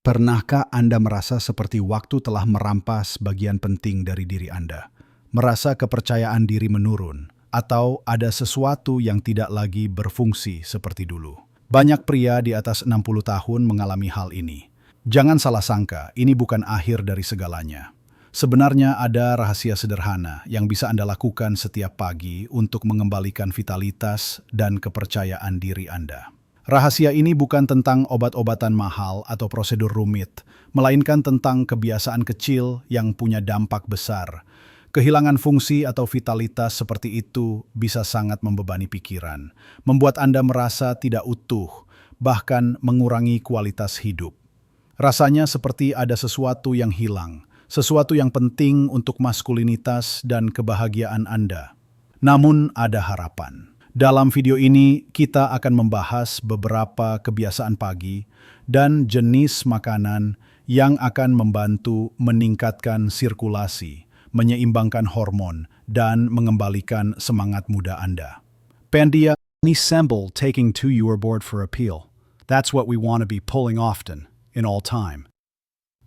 Pernahkah Anda merasa seperti waktu telah merampas bagian penting dari diri Anda? Merasa kepercayaan diri menurun, atau ada sesuatu yang tidak lagi berfungsi seperti dulu? Banyak pria di atas 60 tahun mengalami hal ini. Jangan salah sangka, ini bukan akhir dari segalanya. Sebenarnya ada rahasia sederhana yang bisa Anda lakukan setiap pagi untuk mengembalikan vitalitas dan kepercayaan diri Anda. Rahasia ini bukan tentang obat-obatan mahal atau prosedur rumit, melainkan tentang kebiasaan kecil yang punya dampak besar. Kehilangan fungsi atau vitalitas seperti itu bisa sangat membebani pikiran, membuat Anda merasa tidak utuh, bahkan mengurangi kualitas hidup. Rasanya seperti ada sesuatu yang hilang, sesuatu yang penting untuk maskulinitas dan kebahagiaan Anda. Namun ada harapan. Dalam video ini, kita akan membahas beberapa kebiasaan pagi dan jenis makanan yang akan membantu meningkatkan sirkulasi, menyeimbangkan hormon, dan mengembalikan semangat muda Anda. Pendia, any symbol taking to you or board for appeal. That's what we want to be pulling often, in all time.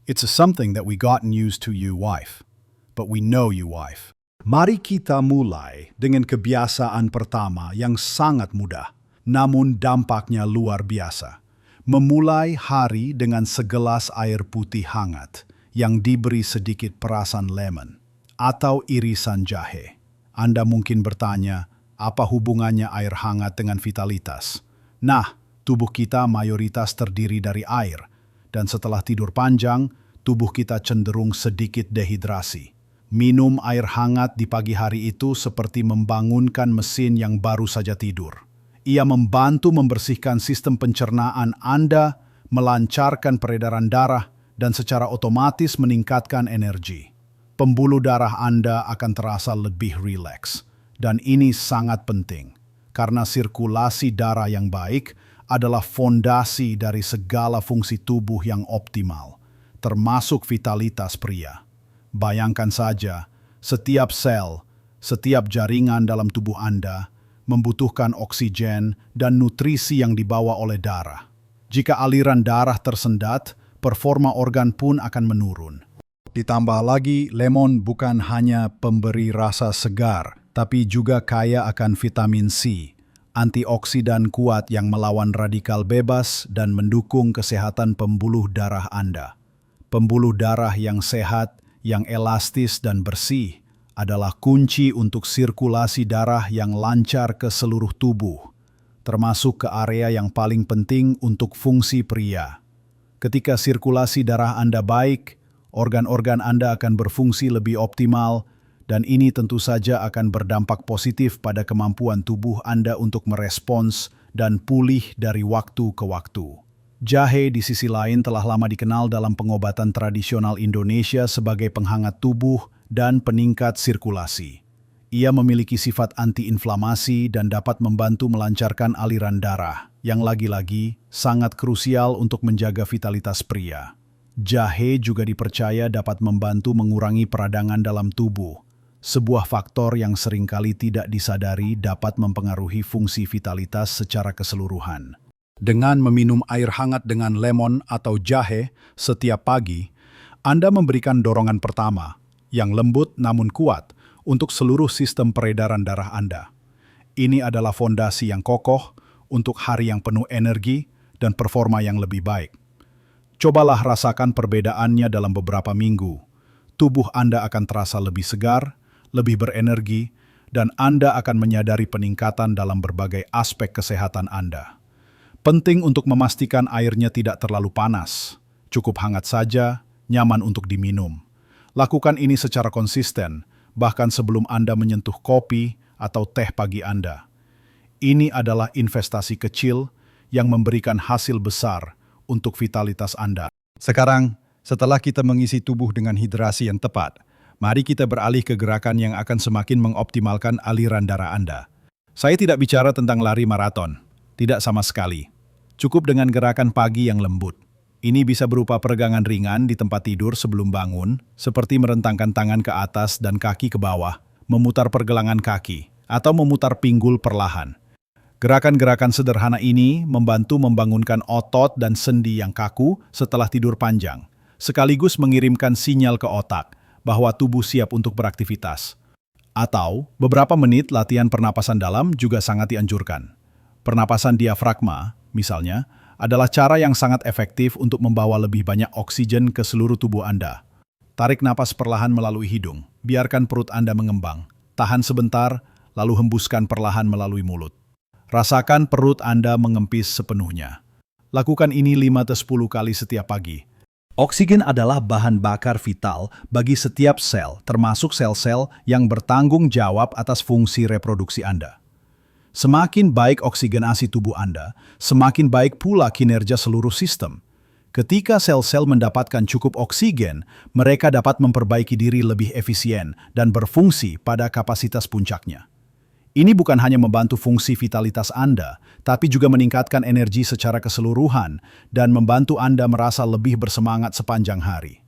It's a something that we gotten used to you, wife. But we know you, wife. Mari kita mulai dengan kebiasaan pertama yang sangat mudah, namun dampaknya luar biasa. Memulai hari dengan segelas air putih hangat yang diberi sedikit perasan lemon atau irisan jahe. Anda mungkin bertanya, apa hubungannya air hangat dengan vitalitas? Nah, tubuh kita mayoritas terdiri dari air, dan setelah tidur panjang, tubuh kita cenderung sedikit dehidrasi. Minum air hangat di pagi hari itu seperti membangunkan mesin yang baru saja tidur. Ia membantu membersihkan sistem pencernaan Anda, melancarkan peredaran darah, dan secara otomatis meningkatkan energi. Pembuluh darah Anda akan terasa lebih rileks. Dan ini sangat penting, karena sirkulasi darah yang baik adalah fondasi dari segala fungsi tubuh yang optimal, termasuk vitalitas pria. Bayangkan saja, setiap sel, setiap jaringan dalam tubuh Anda membutuhkan oksigen dan nutrisi yang dibawa oleh darah. Jika aliran darah tersendat, performa organ pun akan menurun. Ditambah lagi, lemon bukan hanya pemberi rasa segar, tapi juga kaya akan vitamin C, antioksidan kuat yang melawan radikal bebas dan mendukung kesehatan pembuluh darah Anda. Pembuluh darah yang sehat, yang elastis dan bersih adalah kunci untuk sirkulasi darah yang lancar ke seluruh tubuh, termasuk ke area yang paling penting untuk fungsi pria. Ketika sirkulasi darah Anda baik, organ-organ Anda akan berfungsi lebih optimal, dan ini tentu saja akan berdampak positif pada kemampuan tubuh Anda untuk merespons dan pulih dari waktu ke waktu. Jahe di sisi lain telah lama dikenal dalam pengobatan tradisional Indonesia sebagai penghangat tubuh dan peningkat sirkulasi. Ia memiliki sifat antiinflamasi dan dapat membantu melancarkan aliran darah, yang lagi-lagi sangat krusial untuk menjaga vitalitas pria. Jahe juga dipercaya dapat membantu mengurangi peradangan dalam tubuh, sebuah faktor yang seringkali tidak disadari dapat mempengaruhi fungsi vitalitas secara keseluruhan. Dengan meminum air hangat dengan lemon atau jahe setiap pagi, Anda memberikan dorongan pertama, yang lembut namun kuat, untuk seluruh sistem peredaran darah Anda. Ini adalah fondasi yang kokoh untuk hari yang penuh energi dan performa yang lebih baik. Cobalah rasakan perbedaannya dalam beberapa minggu. Tubuh Anda akan terasa lebih segar, lebih berenergi, dan Anda akan menyadari peningkatan dalam berbagai aspek kesehatan Anda. Penting untuk memastikan airnya tidak terlalu panas, cukup hangat saja, nyaman untuk diminum. Lakukan ini secara konsisten, bahkan sebelum Anda menyentuh kopi atau teh pagi Anda. Ini adalah investasi kecil yang memberikan hasil besar untuk vitalitas Anda. Sekarang, setelah kita mengisi tubuh dengan hidrasi yang tepat, mari kita beralih ke gerakan yang akan semakin mengoptimalkan aliran darah Anda. Saya tidak bicara tentang lari maraton, tidak sama sekali. Cukup dengan gerakan pagi yang lembut. Ini bisa berupa peregangan ringan di tempat tidur sebelum bangun, seperti merentangkan tangan ke atas dan kaki ke bawah, memutar pergelangan kaki, atau memutar pinggul perlahan. Gerakan-gerakan sederhana ini membantu membangunkan otot dan sendi yang kaku setelah tidur panjang, sekaligus mengirimkan sinyal ke otak bahwa tubuh siap untuk beraktivitas. Atau, beberapa menit latihan pernapasan dalam juga sangat dianjurkan. Pernapasan diafragma, misalnya, adalah cara yang sangat efektif untuk membawa lebih banyak oksigen ke seluruh tubuh Anda. Tarik napas perlahan melalui hidung, biarkan perut Anda mengembang. Tahan sebentar, lalu hembuskan perlahan melalui mulut. Rasakan perut Anda mengempis sepenuhnya. Lakukan ini 5-10 kali setiap pagi. Oksigen adalah bahan bakar vital bagi setiap sel, termasuk sel-sel yang bertanggung jawab atas fungsi reproduksi Anda. Semakin baik oksigenasi tubuh Anda, semakin baik pula kinerja seluruh sistem. Ketika sel-sel mendapatkan cukup oksigen, mereka dapat memperbaiki diri lebih efisien dan berfungsi pada kapasitas puncaknya. Ini bukan hanya membantu fungsi vitalitas Anda, tapi juga meningkatkan energi secara keseluruhan dan membantu Anda merasa lebih bersemangat sepanjang hari.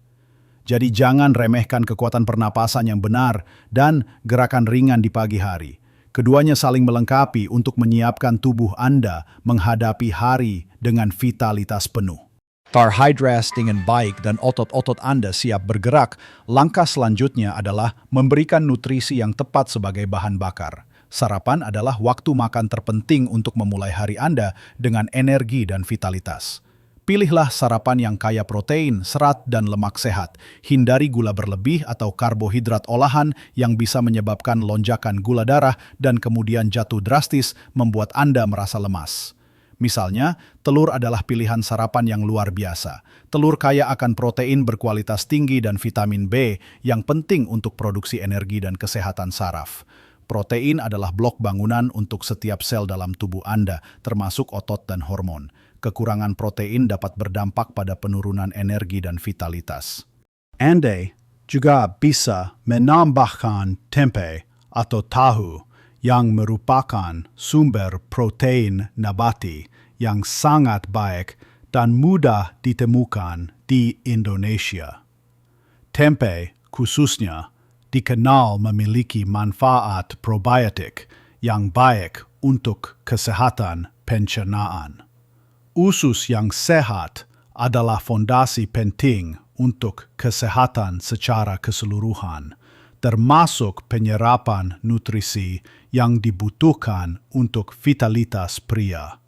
Jadi jangan remehkan kekuatan pernapasan yang benar dan gerakan ringan di pagi hari. Keduanya saling melengkapi untuk menyiapkan tubuh Anda menghadapi hari dengan vitalitas penuh. Terhidrasi dengan baik dan otot-otot Anda siap bergerak, langkah selanjutnya adalah memberikan nutrisi yang tepat sebagai bahan bakar. Sarapan adalah waktu makan terpenting untuk memulai hari Anda dengan energi dan vitalitas. Pilihlah sarapan yang kaya protein, serat, dan lemak sehat. Hindari gula berlebih atau karbohidrat olahan yang bisa menyebabkan lonjakan gula darah dan kemudian jatuh drastis membuat Anda merasa lemas. Misalnya, telur adalah pilihan sarapan yang luar biasa. Telur kaya akan protein berkualitas tinggi dan vitamin B yang penting untuk produksi energi dan kesehatan saraf. Protein adalah blok bangunan untuk setiap sel dalam tubuh Anda, termasuk otot dan hormon. Kekurangan protein dapat berdampak pada penurunan energi dan vitalitas. Anda juga bisa menambahkan tempe atau tahu yang merupakan sumber protein nabati yang sangat baik dan mudah ditemukan di Indonesia. Tempe, khususnya, dikenal memiliki manfaat probiotik yang baik untuk kesehatan pencernaan. Usus yang sehat adalah fondasi penting untuk kesehatan secara keseluruhan, termasuk penyerapan nutrisi yang dibutuhkan untuk vitalitas pria.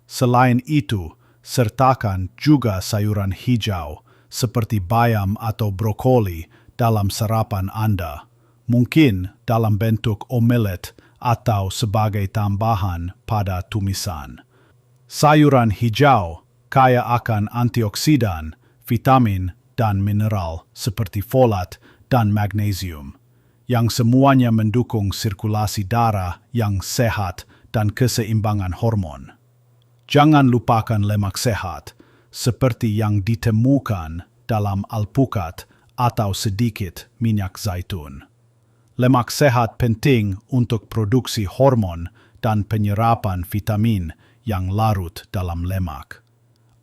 Selain itu, sertakan juga sayuran hijau seperti bayam atau brokoli dalam sarapan Anda, mungkin dalam bentuk omelet atau sebagai tambahan pada tumisan. Sayuran hijau kaya akan antioksidan, vitamin, dan mineral seperti folat dan magnesium, yang semuanya mendukung sirkulasi darah yang sehat dan keseimbangan hormon. Jangan lupakan lemak sehat, seperti yang ditemukan dalam alpukat atau sedikit minyak zaitun. Lemak sehat penting untuk produksi hormon dan penyerapan vitamin yang larut dalam lemak.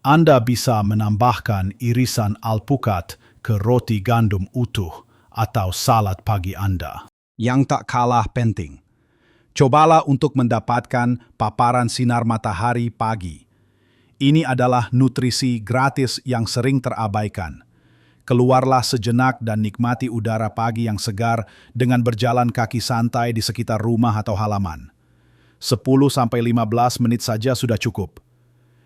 Anda bisa menambahkan irisan alpukat ke roti gandum utuh atau salad pagi Anda. Yang tak kalah penting, cobalah untuk mendapatkan paparan sinar matahari pagi. Ini adalah nutrisi gratis yang sering terabaikan. Keluarlah sejenak dan nikmati udara pagi yang segar dengan berjalan kaki santai di sekitar rumah atau halaman. 10-15 menit saja sudah cukup.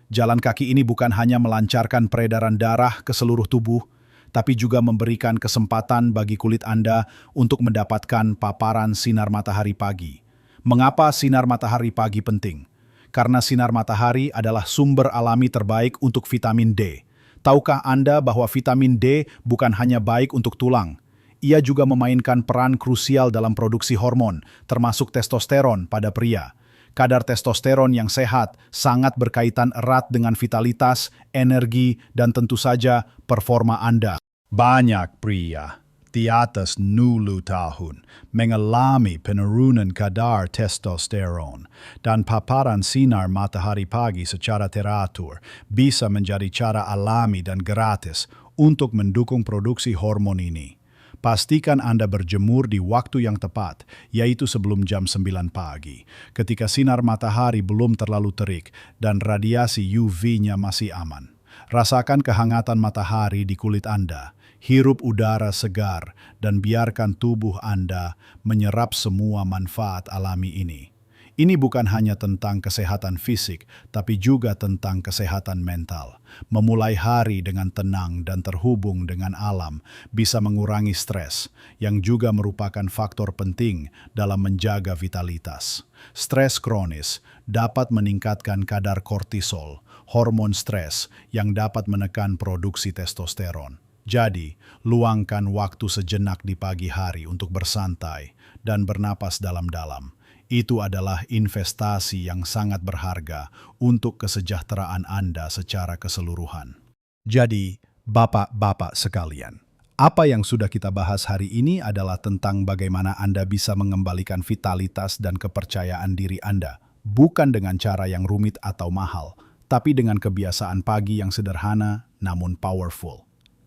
Jalan kaki ini bukan hanya melancarkan peredaran darah ke seluruh tubuh, tapi juga memberikan kesempatan bagi kulit Anda untuk mendapatkan paparan sinar matahari pagi. Mengapa sinar matahari pagi penting? Karena sinar matahari adalah sumber alami terbaik untuk vitamin D. Tahukah Anda bahwa vitamin D bukan hanya baik untuk tulang? Ia juga memainkan peran krusial dalam produksi hormon, termasuk testosteron pada pria. Kadar testosteron yang sehat sangat berkaitan erat dengan vitalitas, energi, dan tentu saja performa Anda. Banyak pria di atas 60 tahun mengalami penurunan kadar testosteron, dan paparan sinar matahari pagi secara teratur bisa menjadi cara alami dan gratis untuk mendukung produksi hormon ini. Pastikan Anda berjemur di waktu yang tepat, yaitu sebelum jam 9 pagi, ketika sinar matahari belum terlalu terik dan radiasi UV-nya masih aman. Rasakan kehangatan matahari di kulit Anda, hirup udara segar, dan biarkan tubuh Anda menyerap semua manfaat alami ini. Ini bukan hanya tentang kesehatan fisik, tapi juga tentang kesehatan mental. Memulai hari dengan tenang dan terhubung dengan alam bisa mengurangi stres, yang juga merupakan faktor penting dalam menjaga vitalitas. Stres kronis dapat meningkatkan kadar kortisol, hormon stres yang dapat menekan produksi testosteron. Jadi, luangkan waktu sejenak di pagi hari untuk bersantai dan bernapas dalam-dalam. Itu adalah investasi yang sangat berharga untuk kesejahteraan Anda secara keseluruhan. Jadi, Bapak-bapak sekalian, apa yang sudah kita bahas hari ini adalah tentang bagaimana Anda bisa mengembalikan vitalitas dan kepercayaan diri Anda, bukan dengan cara yang rumit atau mahal, tapi dengan kebiasaan pagi yang sederhana namun powerful.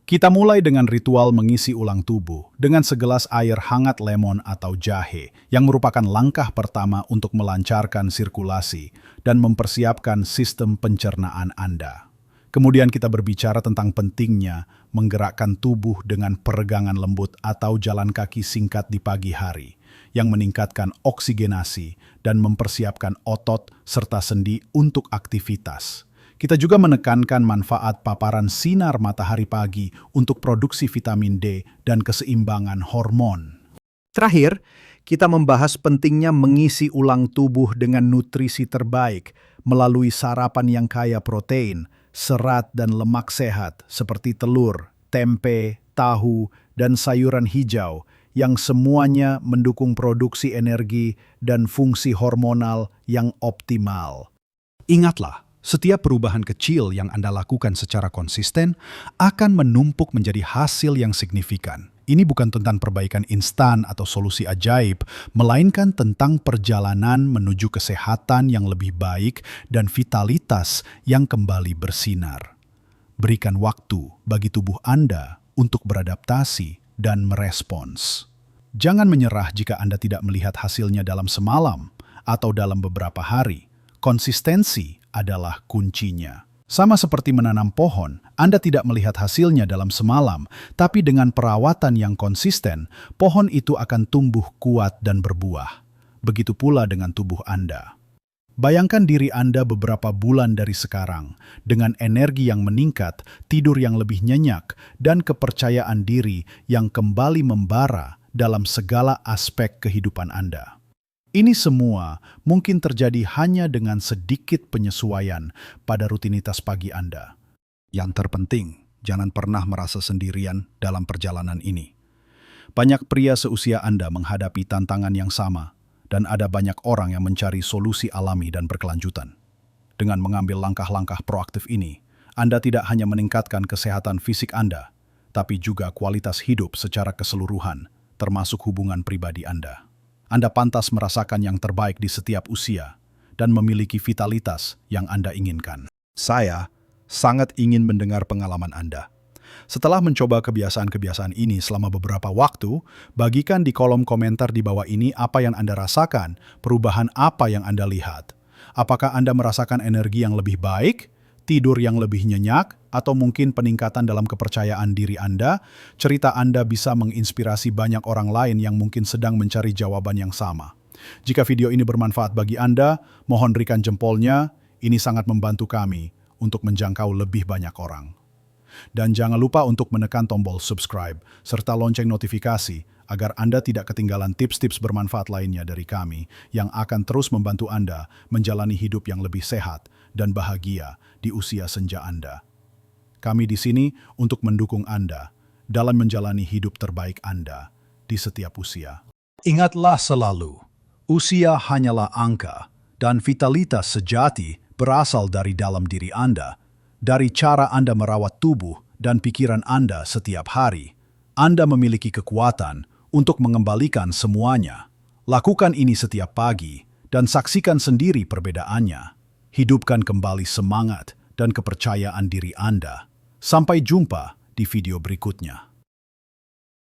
Kita mulai dengan ritual mengisi ulang tubuh dengan segelas air hangat lemon atau jahe yang merupakan langkah pertama untuk melancarkan sirkulasi dan mempersiapkan sistem pencernaan Anda. Kemudian kita berbicara tentang pentingnya menggerakkan tubuh dengan peregangan lembut atau jalan kaki singkat di pagi hari yang meningkatkan oksigenasi dan mempersiapkan otot serta sendi untuk aktivitas. Kita juga menekankan manfaat paparan sinar matahari pagi untuk produksi vitamin D dan keseimbangan hormon. Terakhir, kita membahas pentingnya mengisi ulang tubuh dengan nutrisi terbaik melalui sarapan yang kaya protein, serat dan lemak sehat seperti telur, tempe, tahu, dan sayuran hijau yang semuanya mendukung produksi energi dan fungsi hormonal yang optimal. Ingatlah, setiap perubahan kecil yang Anda lakukan secara konsisten akan menumpuk menjadi hasil yang signifikan. Ini bukan tentang perbaikan instan atau solusi ajaib, melainkan tentang perjalanan menuju kesehatan yang lebih baik dan vitalitas yang kembali bersinar. Berikan waktu bagi tubuh Anda untuk beradaptasi dan merespons. Jangan menyerah jika Anda tidak melihat hasilnya dalam semalam atau dalam beberapa hari. Konsistensi adalah kuncinya. Sama seperti menanam pohon, Anda tidak melihat hasilnya dalam semalam, tapi dengan perawatan yang konsisten, pohon itu akan tumbuh kuat dan berbuah. Begitu pula dengan tubuh Anda. Bayangkan diri Anda beberapa bulan dari sekarang, dengan energi yang meningkat, tidur yang lebih nyenyak, dan kepercayaan diri yang kembali membara dalam segala aspek kehidupan Anda. Ini semua mungkin terjadi hanya dengan sedikit penyesuaian pada rutinitas pagi Anda. Yang terpenting, jangan pernah merasa sendirian dalam perjalanan ini. Banyak pria seusia Anda menghadapi tantangan yang sama, dan ada banyak orang yang mencari solusi alami dan berkelanjutan. Dengan mengambil langkah-langkah proaktif ini, Anda tidak hanya meningkatkan kesehatan fisik Anda, tapi juga kualitas hidup secara keseluruhan, termasuk hubungan pribadi Anda. Anda pantas merasakan yang terbaik di setiap usia dan memiliki vitalitas yang Anda inginkan. Saya sangat ingin mendengar pengalaman Anda. Setelah mencoba kebiasaan-kebiasaan ini selama beberapa waktu, bagikan di kolom komentar di bawah ini apa yang Anda rasakan, perubahan apa yang Anda lihat. Apakah Anda merasakan energi yang lebih baik, tidur yang lebih nyenyak, atau mungkin peningkatan dalam kepercayaan diri Anda? Cerita Anda bisa menginspirasi banyak orang lain yang mungkin sedang mencari jawaban yang sama. Jika video ini bermanfaat bagi Anda, mohon berikan jempolnya. Ini sangat membantu kami untuk menjangkau lebih banyak orang. Dan jangan lupa untuk menekan tombol subscribe serta lonceng notifikasi agar Anda tidak ketinggalan tips-tips bermanfaat lainnya dari kami yang akan terus membantu Anda menjalani hidup yang lebih sehat dan bahagia di usia senja Anda. Kami di sini untuk mendukung Anda dalam menjalani hidup terbaik Anda di setiap usia. Ingatlah selalu, usia hanyalah angka dan vitalitas sejati berasal dari dalam diri Anda, dari cara Anda merawat tubuh dan pikiran Anda setiap hari. Anda memiliki kekuatan untuk mengembalikan semuanya. Lakukan ini setiap pagi dan saksikan sendiri perbedaannya. Hidupkan kembali semangat dan kepercayaan diri Anda. Sampai jumpa di video berikutnya.